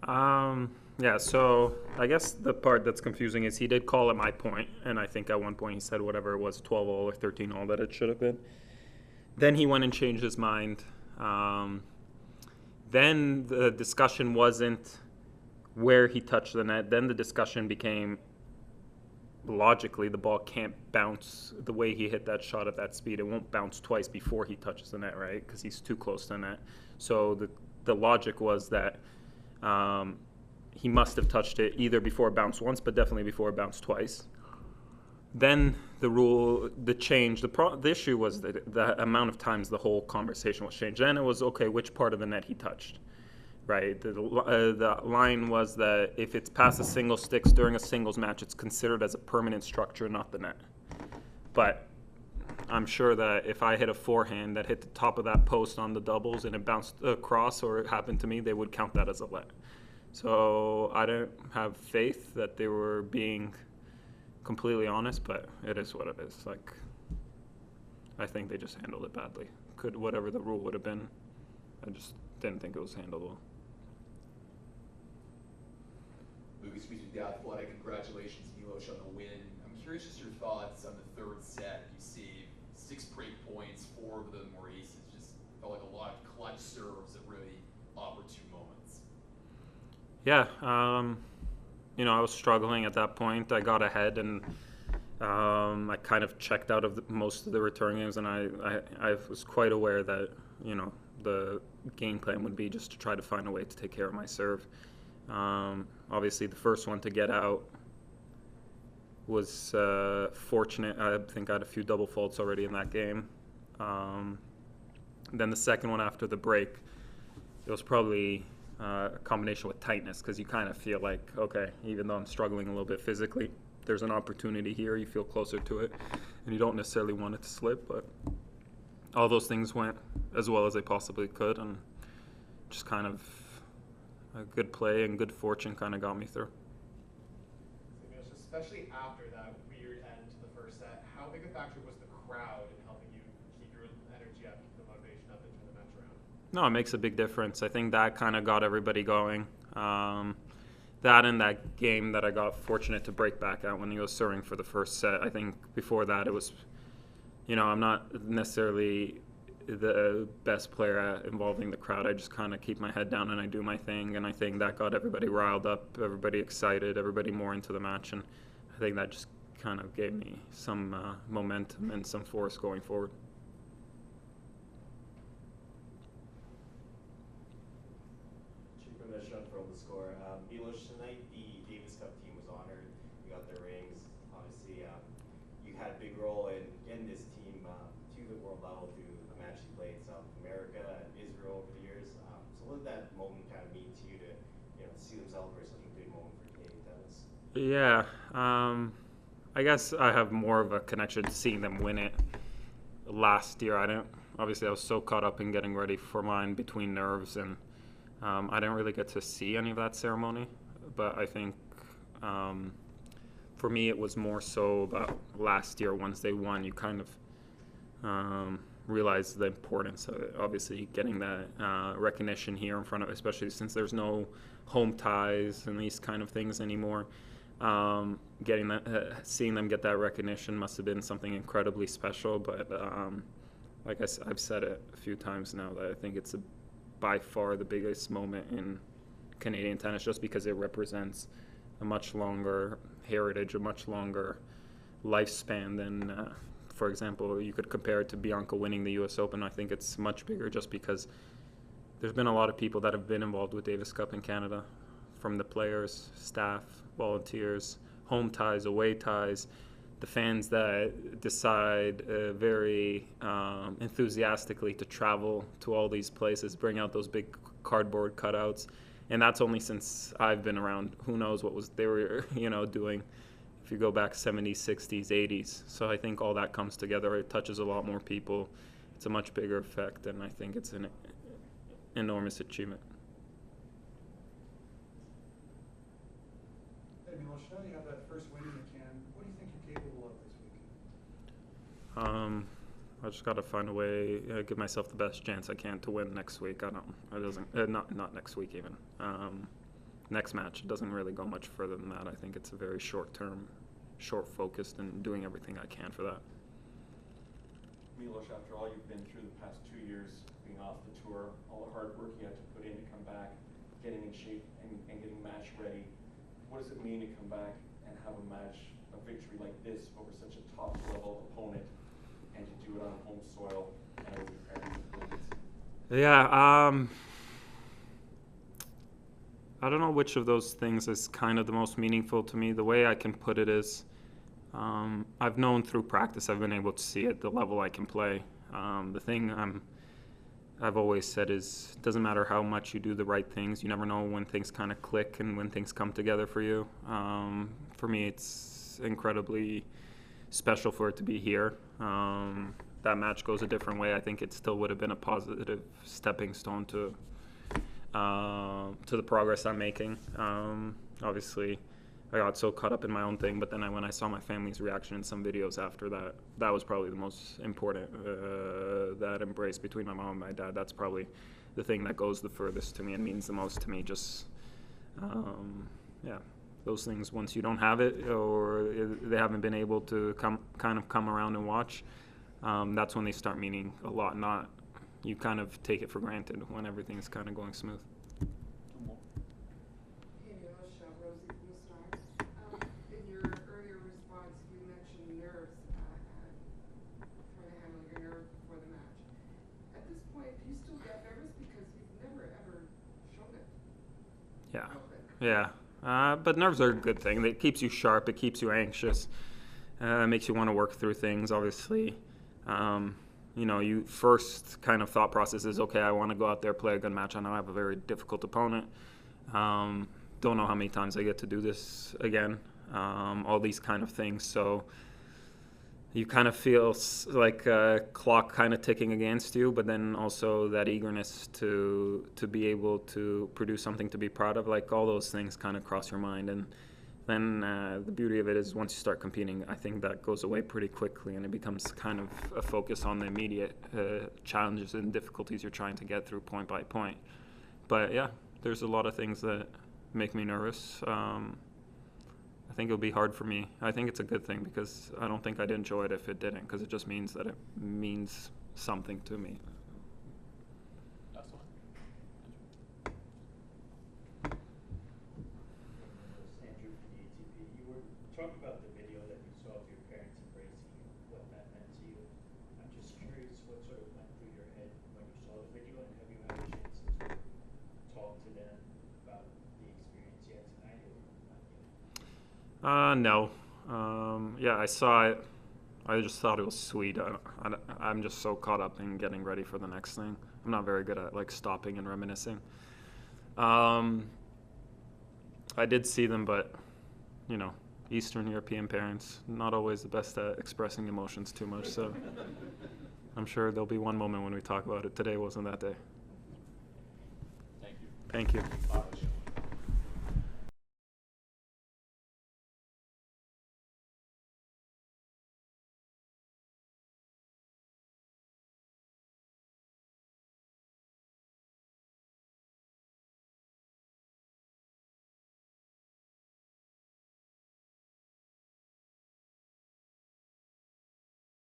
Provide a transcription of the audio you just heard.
Yeah, so I guess the part that's confusing is he did call at my point, and I think at one point he said whatever it was, 12-all or 13-all that it should have been. Then he went and changed his mind. Um, then the discussion wasn't where he touched the net. Then the discussion became logically the ball can't bounce the way he hit that shot at that speed. It won't bounce twice before he touches the net, right? Because he's too close to the net. So the logic was that he must have touched it either before it bounced once, but definitely before it bounced twice. Then the change, the issue was that the amount of times the whole conversation was changed. Then it was, okay, which part of the net he touched, right? The line was that if it's past the single sticks during a singles match, it's considered as a permanent structure, not the net. But I'm sure that if I hit a forehand that hit the top of that post on the doubles and it bounced across or it happened to me, they would count that as a let. So I don't have faith that they were being completely honest, but it is what it is. Like, I think they just handled it badly. Could whatever the rule would have been, I just didn't think it was handled well. Lucas speaks with Tiafoe. Congratulations, Milos, on the win. I'm curious just your thoughts on the third set. You see 6 break points, 4 of them were aces. Just felt like a lot of clutch serves at really opportune moments. Yeah, I was struggling at that point. I got ahead, and I kind of checked out of most of the return games, and I was quite aware that, the game plan would be just to try to find a way to take care of my serve. Obviously, the first one to get out was fortunate. I think I had a few double faults already in that game. Then the second one after the break, it was probably a combination with tightness, because you kind of feel like, okay, even though I'm struggling a little bit physically, there's an opportunity here. You feel closer to it, and you don't necessarily want it to slip, but all those things went as well as they possibly could, and just kind of a good play and good fortune kind of got me through. Especially after that weird end to the first set, how big a factor was the crowd in helping you keep your energy up, keep the motivation up, and turn the match around? No, it makes a big difference. I think that kind of got everybody going. That and that game that I got fortunate to break back out when he was serving for the first set. I think before that it was, I'm not necessarily the best player at involving the crowd. I just kind of keep my head down and I do my thing, and I think that got everybody riled up, everybody excited, everybody more into the match, and I think that just kind of gave me some momentum and some force going forward. From the score. Milos, tonight the Davis Cup team was honored. You got their rings. Obviously, you had a big role in this team to the world level through the match you played in South America and Israel over the years. So what did that moment kind of mean to you to see them celebrate such a big moment for Canadian tennis? Yeah, I guess I have more of a connection to seeing them win it last year. Obviously I was so caught up in getting ready for mine between nerves, and I didn't really get to see any of that ceremony, but I think for me it was more so about last year. Once they won, you kind of realize the importance of it. Obviously, getting that recognition here in front of, especially since there's no home ties and these kind of things anymore. Getting that, seeing them get that recognition must have been something incredibly special. But like I've said it a few times now, that I think it's by far the biggest moment in Canadian tennis, just because it represents a much longer heritage, a much longer lifespan than, for example, you could compare it to Bianca winning the U.S. Open. I think it's much bigger just because there's been a lot of people that have been involved with Davis Cup in Canada, from the players, staff, volunteers, home ties, away ties, the fans that decide very enthusiastically to travel to all these places, bring out those big cardboard cutouts. And that's only since I've been around. Who knows what they were doing if you go back 70s, 60s, 80s. So I think all that comes together. It touches a lot more people. It's a much bigger effect, and I think it's an enormous achievement. Hey, Milos, now you have that first win in the can. What do you think you're capable of this week? I just got to find a way, give myself the best chance I can to win next week. Not next week even. next match. It doesn't really go much further than that. I think it's a very short-term, short-focused, and doing everything I can for that. Milos, after all you've been through the past 2 years, being off the tour, all the hard work you had to put in to come back, getting in shape and getting match ready, what does it mean to come back and have a match, a victory like this over such a top-level opponent, and to do it on home soil and with your parents and friends? Yeah, I don't know which of those things is kind of the most meaningful to me. The way I can put it is, I've known through practice, I've been able to see at the level I can play. The thing I've always said is, it doesn't matter how much you do the right things, you never know when things kind of click and when things come together for you. For me, it's incredibly special for it to be here. That match goes a different way. I think it still would have been a positive stepping stone to the progress I'm making. Obviously, I got so caught up in my own thing, but then when I saw my family's reaction in some videos after that, that was probably the most important. That embrace between my mom and my dad, that's probably the thing that goes the furthest to me and means the most to me. Just, yeah, those things, once you don't have it or they haven't been able to come around and watch, that's when they start meaning a lot. Not, you kind of take it for granted when everything's kind of going smooth. Hey, Milos, Rosie from the Stars. In your earlier response, you mentioned nerves for the handling your nerves before the match. At this point, do you still get nervous because you've never ever shown it? Yeah, yeah. But nerves are a good thing. It keeps you sharp. It keeps you anxious. Makes you want to work through things. Obviously, you first kind of thought process is, okay, I want to go out there, play a good match. I know I have a very difficult opponent. Don't know how many times I get to do this again. All these kind of things. So you kind of feel like a clock kind of ticking against you, but then also that eagerness to be able to produce something to be proud of. Like, all those things kind of cross your mind. And then the beauty of it is, once you start competing, I think that goes away pretty quickly, and it becomes kind of a focus on the immediate challenges and difficulties you're trying to get through point by point. But yeah, there's a lot of things that make me nervous. I think it'll be hard for me. I think it's a good thing, because I don't think I'd enjoy it if it didn't, because it just means that it means something to me. Last one. Andrew from the ATP. You were talking about the video that you saw of your parents embracing you, what that meant to you. I'm just curious what sort of went through your head when you saw the video, and have you had a chance to sort of talk to them about the experience yet tonight, or not yet? No. Yeah, I saw it. I just thought it was sweet. I'm just so caught up in getting ready for the next thing. I'm not very good at stopping and reminiscing. I did see them, but Eastern European parents, not always the best at expressing emotions too much. So I'm sure there'll be one moment when we talk about it. Today wasn't that day. Thank you. Thank you.